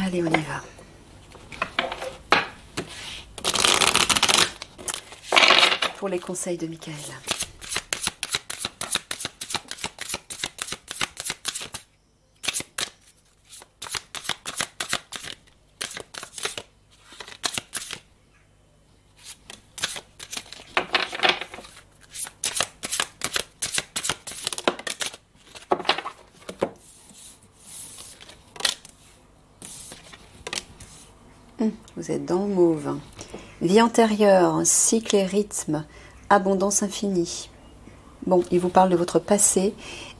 Allez, on y va. Pour les conseils de Michael. Vous êtes dans le mauve. Vie antérieure, cycle et rythme, abondance infinie. Bon, il vous parle de votre passé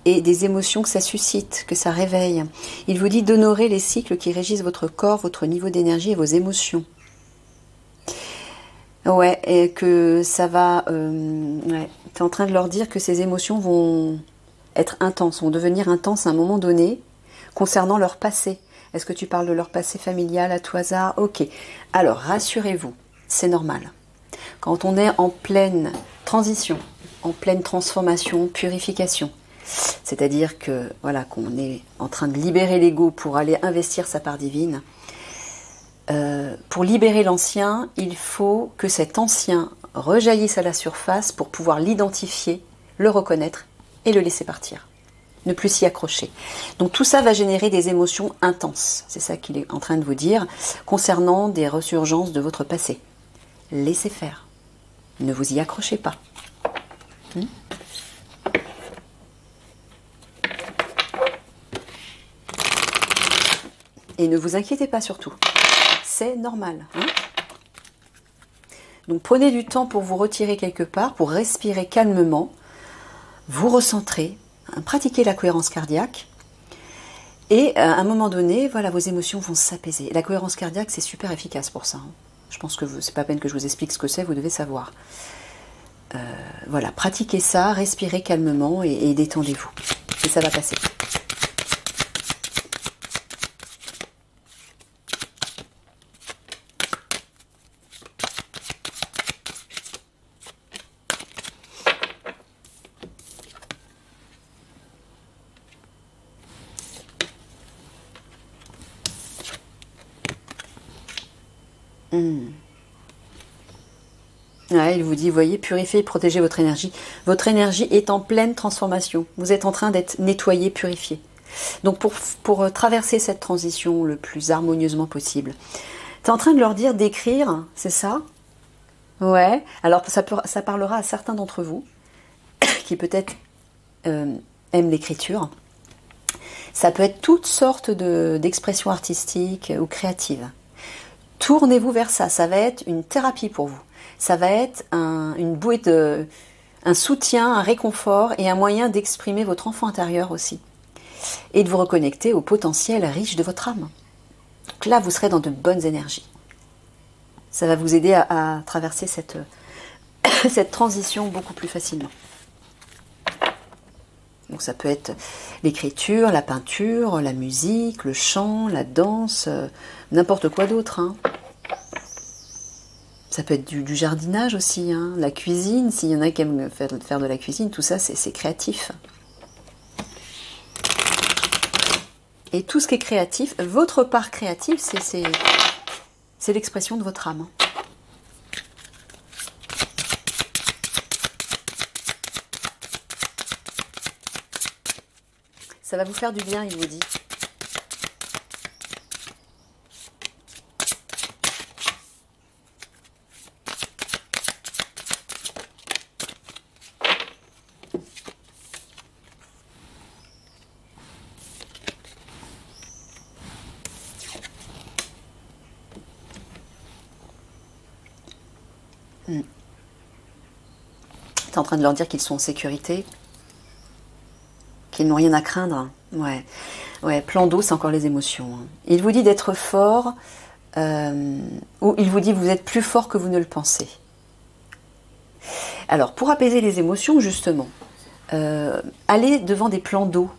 et des émotions que ça suscite, que ça réveille. Il vous dit d'honorer les cycles qui régissent votre corps, votre niveau d'énergie et vos émotions. Ouais, et que ça va... ouais, tu es en train de leur dire que ces émotions vont être intenses, vont devenir intenses à un moment donné, concernant leur passé. Est-ce que tu parles de leur passé familial à tout hasard? Ok. Alors, rassurez-vous, c'est normal. Quand on est en pleine transition, en pleine transformation, purification, c'est-à-dire que voilà, qu'on est en train de libérer l'ego pour aller investir sa part divine, pour libérer l'ancien, il faut que cet ancien rejaillisse à la surface pour pouvoir l'identifier, le reconnaître et le laisser partir. Ne plus s'y accrocher. Donc tout ça va générer des émotions intenses. C'est ça qu'il est en train de vous dire concernant des ressurgences de votre passé. Laissez faire. Ne vous y accrochez pas. Et ne vous inquiétez pas surtout. C'est normal. Donc prenez du temps pour vous retirer quelque part, pour respirer calmement, vous recentrer, pratiquer la cohérence cardiaque. Et à un moment donné, voilà, vos émotions vont s'apaiser. La cohérence cardiaque, c'est super efficace pour ça. Je pense que c'est pas la peine que je vous explique ce que c'est, vous devez savoir. Voilà, pratiquez ça, respirez calmement et détendez-vous. Et ça va passer. Ouais, il vous dit, voyez, purifiez et protégez votre énergie. Votre énergie est en pleine transformation. Vous êtes en train d'être nettoyé, purifié. Donc pour traverser cette transition le plus harmonieusement possible, tu es en train de leur dire d'écrire, c'est ça? Ouais, alors ça parlera à certains d'entre vous qui peut-être aiment l'écriture. Ça peut être toutes sortes d'expressions artistiques ou créatives. Tournez-vous vers ça, ça va être une thérapie pour vous. Ça va être une bouée un soutien, un réconfort et un moyen d'exprimer votre enfant intérieur aussi. Et de vous reconnecter au potentiel riche de votre âme. Donc là, vous serez dans de bonnes énergies. Ça va vous aider à traverser cette transition beaucoup plus facilement. Donc ça peut être l'écriture, la peinture, la musique, le chant, la danse, n'importe quoi d'autre. Ça peut être du jardinage aussi, la cuisine, s'il y en a qui aiment faire de la cuisine, tout ça c'est créatif. Et tout ce qui est créatif, votre part créative, c'est l'expression de votre âme. Ça va vous faire du bien, il vous dit. Tu es en train de leur dire qu'ils sont en sécurité, qu'ils n'ont rien à craindre. Ouais, plan d'eau, c'est encore les émotions. Il vous dit d'être fort, ou il vous dit que vous êtes plus fort que vous ne le pensez. Alors, pour apaiser les émotions, justement, allez devant des plans d'eau,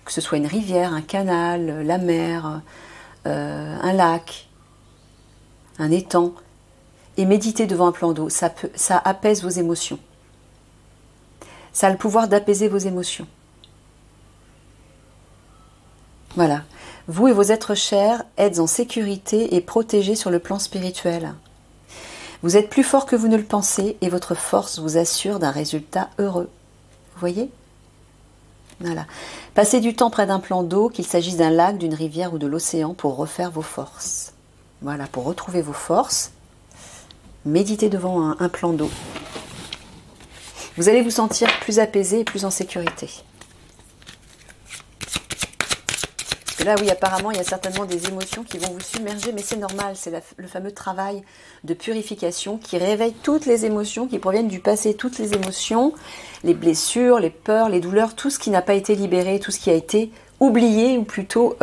que ce soit une rivière, un canal, la mer, un lac, un étang, et méditez devant un plan d'eau. Ça apaise vos émotions. Ça a le pouvoir d'apaiser vos émotions. Voilà. Vous et vos êtres chers êtes en sécurité et protégés sur le plan spirituel. Vous êtes plus fort que vous ne le pensez et votre force vous assure d'un résultat heureux. Vous voyez? Voilà. Passez du temps près d'un plan d'eau, qu'il s'agisse d'un lac, d'une rivière ou de l'océan, pour refaire vos forces. Voilà, pour retrouver vos forces, méditez devant un plan d'eau. Vous allez vous sentir plus apaisé et plus en sécurité. Parce que là, oui, apparemment, il y a certainement des émotions qui vont vous submerger, mais c'est normal, c'est le fameux travail de purification qui réveille toutes les émotions qui proviennent du passé, toutes les émotions, les blessures, les peurs, les douleurs, tout ce qui n'a pas été libéré, tout ce qui a été oublié ou plutôt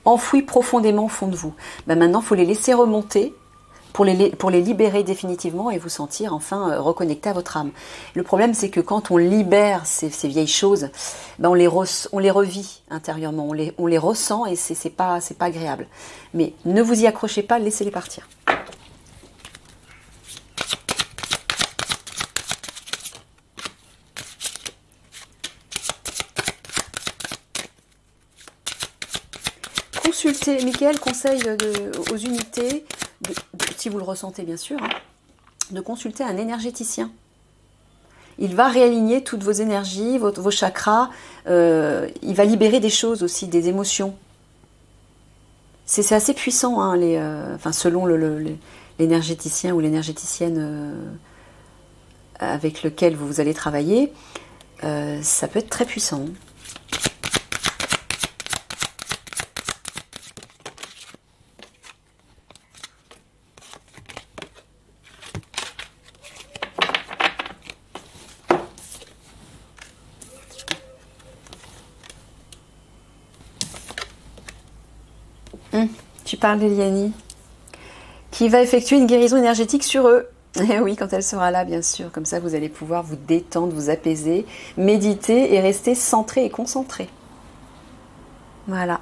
enfoui profondément au fond de vous. Ben maintenant, il faut les laisser remonter pour les libérer définitivement et vous sentir enfin reconnecté à votre âme. Le problème, c'est que quand on libère ces vieilles choses, ben on les revit intérieurement, on les ressent et c'est pas agréable. Mais ne vous y accrochez pas, laissez-les partir. Consultez, Michael conseille aux unités, si vous le ressentez bien sûr, hein, de consulter un énergéticien. Il va réaligner toutes vos énergies, vos chakras, il va libérer des choses aussi, des émotions. C'est assez puissant, hein, selon l'énergéticien ou l'énergéticienne avec lequel vous allez travailler, ça peut être très puissant. Tu parles d'Eliani, qui va effectuer une guérison énergétique sur eux. Et oui, quand elle sera là, bien sûr. Comme ça, vous allez pouvoir vous détendre, vous apaiser, méditer et rester centré et concentré. Voilà.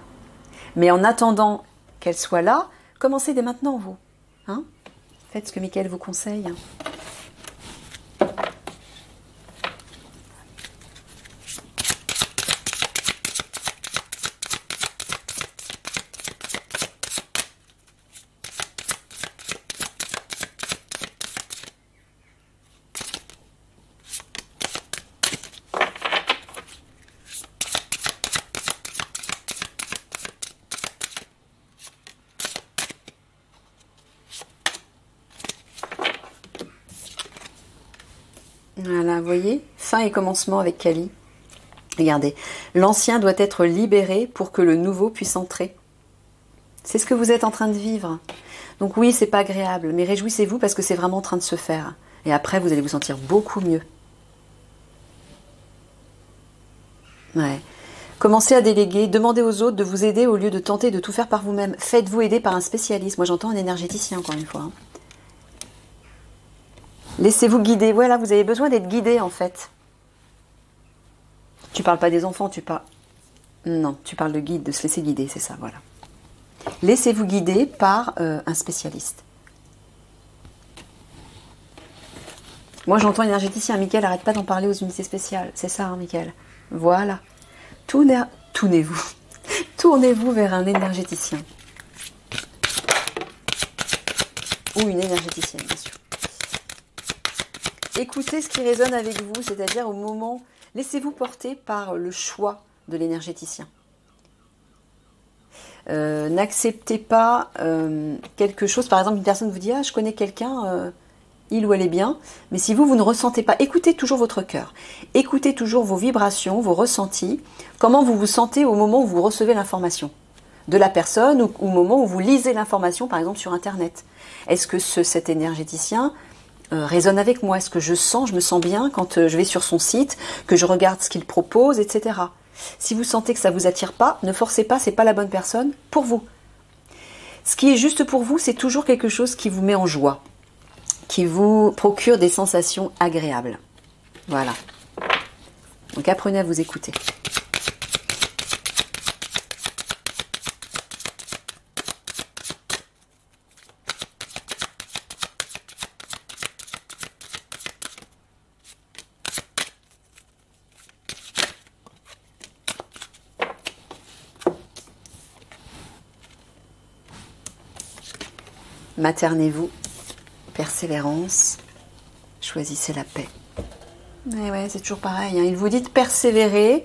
Mais en attendant qu'elle soit là, commencez dès maintenant, vous. Hein? Faites ce que Michael vous conseille. Voilà, vous voyez, fin et commencement avec Kali. Regardez, l'ancien doit être libéré pour que le nouveau puisse entrer. C'est ce que vous êtes en train de vivre. Donc oui, c'est pas agréable, mais réjouissez-vous parce que c'est vraiment en train de se faire. Et après, vous allez vous sentir beaucoup mieux. Ouais. Commencez à déléguer, demandez aux autres de vous aider au lieu de tenter de tout faire par vous-même. Faites-vous aider par un spécialiste. Moi, j'entends un énergéticien, encore une fois. Hein. Laissez-vous guider. Voilà, vous avez besoin d'être guidé, en fait. Tu parles pas des enfants, tu parles... Non, tu parles de guide, de se laisser guider, c'est ça, voilà. Laissez-vous guider par un spécialiste. Moi, j'entends énergéticien. Michael, arrête pas d'en parler aux unités spéciales. C'est ça, hein, Michael. Voilà. Tournez-vous. Tournez-vous vers un énergéticien. Ou une énergéticienne, bien sûr. Écoutez ce qui résonne avec vous, c'est-à-dire au moment... Laissez-vous porter par le choix de l'énergéticien. N'acceptez pas quelque chose, par exemple une personne vous dit « Ah, je connais quelqu'un, il ou elle est bien », mais si vous ne ressentez pas, écoutez toujours votre cœur, écoutez toujours vos vibrations, vos ressentis, comment vous vous sentez au moment où vous recevez l'information de la personne ou au moment où vous lisez l'information, par exemple sur Internet. Est-ce que cet énergéticien résonne avec moi? Est-ce que je me sens bien quand je vais sur son site, que je regarde ce qu'il propose, etc. Si vous sentez que ça ne vous attire pas, ne forcez pas, c'est pas la bonne personne pour vous. Ce qui est juste pour vous, c'est toujours quelque chose qui vous met en joie, qui vous procure des sensations agréables. Voilà. Donc apprenez à vous écouter. Maternez-vous. Persévérance. Choisissez la paix. Mais ouais, c'est toujours pareil. Hein. Il vous dit de persévérer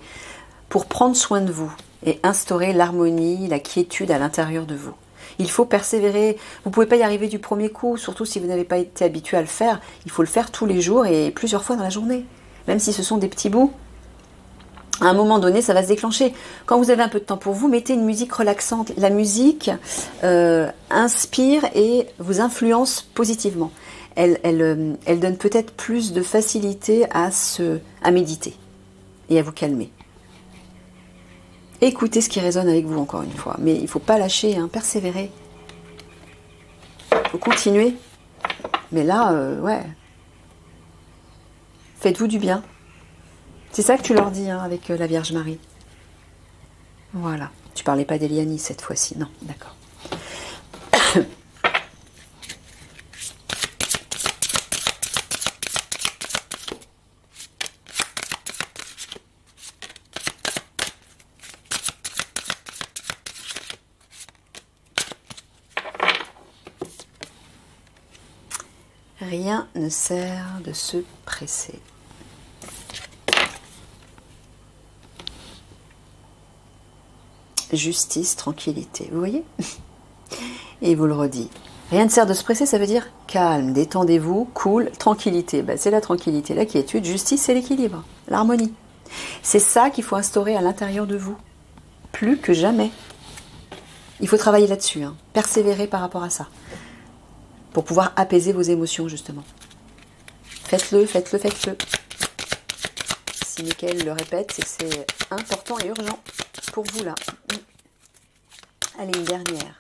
pour prendre soin de vous et instaurer l'harmonie, la quiétude à l'intérieur de vous. Il faut persévérer. Vous ne pouvez pas y arriver du premier coup, surtout si vous n'avez pas été habitué à le faire. Il faut le faire tous les jours et plusieurs fois dans la journée. Même si ce sont des petits bouts. À un moment donné, ça va se déclencher. Quand vous avez un peu de temps pour vous, mettez une musique relaxante. La musique inspire et vous influence positivement. Elle donne peut-être plus de facilité à méditer et à vous calmer. Écoutez ce qui résonne avec vous encore une fois. Mais il ne faut pas lâcher, hein, persévérer. Il faut continuer. Mais là, ouais. Faites-vous du bien. C'est ça que tu leur dis hein, avec la Vierge Marie. Voilà. Tu parlais pas d'Eliani cette fois-ci. Non, d'accord. Rien ne sert de se presser. Justice, tranquillité. Vous voyez? Et il vous le redit. Rien ne sert de se presser, ça veut dire calme, détendez-vous, cool, tranquillité. Ben, c'est la tranquillité, la quiétude, justice, c'est l'équilibre, l'harmonie. C'est ça qu'il faut instaurer à l'intérieur de vous. Plus que jamais. Il faut travailler là-dessus, hein. Persévérer par rapport à ça. Pour pouvoir apaiser vos émotions, justement. Faites-le, faites-le, faites-le. Si Michael le répète, c'est que c'est important et urgent pour vous, là. Allez, une dernière.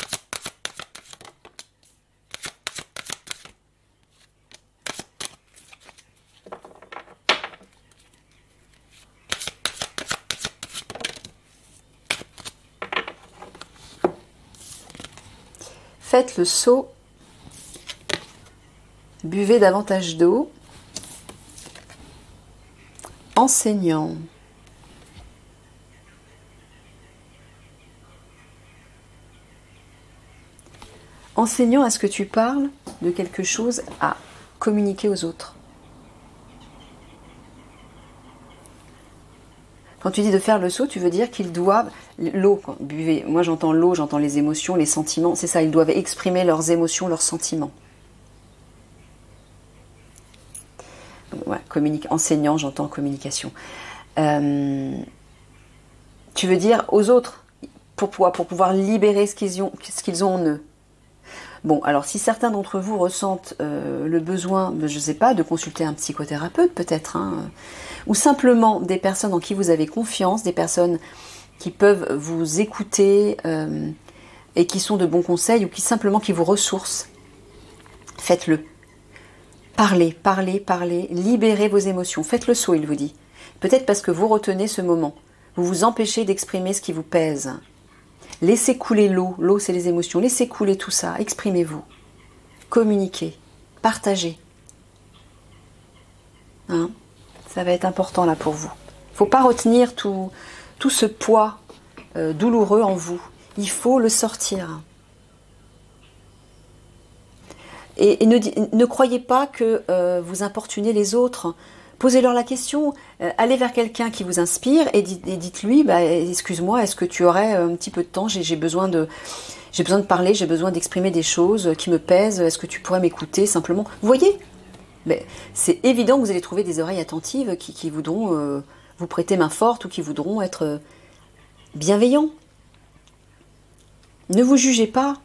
Faites le saut. Buvez davantage d'eau. Enseignant. Enseignant à ce que tu parles de quelque chose à communiquer aux autres. Quand tu dis de faire le saut, tu veux dire qu'ils doivent... L'eau, buvez. Moi j'entends l'eau, j'entends les émotions, les sentiments. C'est ça, ils doivent exprimer leurs émotions, leurs sentiments. Donc, ouais, enseignant, j'entends communication. Tu veux dire aux autres, pour pouvoir libérer ce qu'ils ont en eux. Bon, alors si certains d'entre vous ressentent le besoin, je ne sais pas, de consulter un psychothérapeute peut-être, hein, ou simplement des personnes en qui vous avez confiance, des personnes qui peuvent vous écouter et qui sont de bons conseils, ou qui vous ressourcent, faites-le. Parlez, parlez, parlez, libérez vos émotions. Faites le saut, il vous dit. Peut-être parce que vous retenez ce moment. Vous vous empêchez d'exprimer ce qui vous pèse. Laissez couler l'eau. L'eau, c'est les émotions. Laissez couler tout ça. Exprimez-vous. Communiquez. Partagez. Hein? Ça va être important là pour vous. Il ne faut pas retenir tout ce poids douloureux en vous. Il faut le sortir. Et ne croyez pas que vous importunez les autres. Posez-leur la question. Allez vers quelqu'un qui vous inspire et dites-lui, bah, excuse-moi, est-ce que tu aurais un petit peu de temps, j'ai besoin de parler, j'ai besoin d'exprimer des choses qui me pèsent. Est-ce que tu pourrais m'écouter simplement? Vous voyez? Mais c'est évident que vous allez trouver des oreilles attentives qui voudront vous prêter main forte ou qui voudront être bienveillants. Ne vous jugez pas.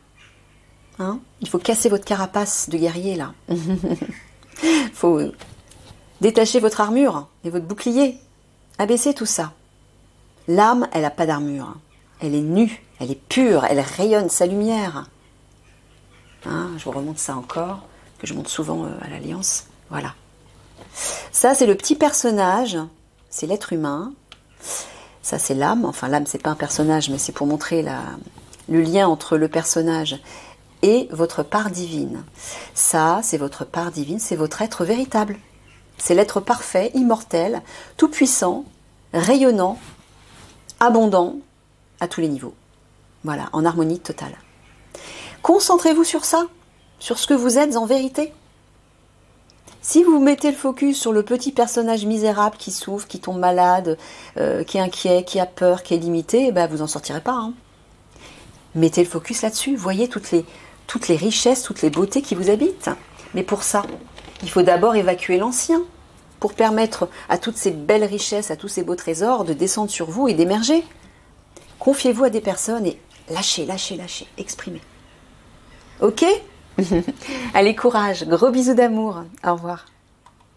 Hein? Il faut casser votre carapace de guerrier, là. Il faut détacher votre armure et votre bouclier. Abaisser tout ça. L'âme, elle n'a pas d'armure. Elle est nue, elle est pure, elle rayonne sa lumière. Hein? Je vous remonte ça encore, que je montre souvent à l'Alliance. Voilà. Ça, c'est le petit personnage. C'est l'être humain. Ça, c'est l'âme. Enfin, l'âme, c'est pas un personnage, mais c'est pour montrer le lien entre le personnage et votre part divine. Ça, c'est votre part divine, c'est votre être véritable. C'est l'être parfait, immortel, tout-puissant, rayonnant, abondant, à tous les niveaux. Voilà, en harmonie totale. Concentrez-vous sur ça, sur ce que vous êtes en vérité. Si vous mettez le focus sur le petit personnage misérable qui souffre, qui tombe malade, qui est inquiet, qui a peur, qui est limité, vous n'en sortirez pas. Hein. Mettez le focus là-dessus, voyez toutes les richesses, toutes les beautés qui vous habitent. Mais pour ça, il faut d'abord évacuer l'ancien, pour permettre à toutes ces belles richesses, à tous ces beaux trésors de descendre sur vous et d'émerger. Confiez-vous à des personnes et lâchez, exprimez. Ok ? Allez, courage, gros bisous d'amour, au revoir.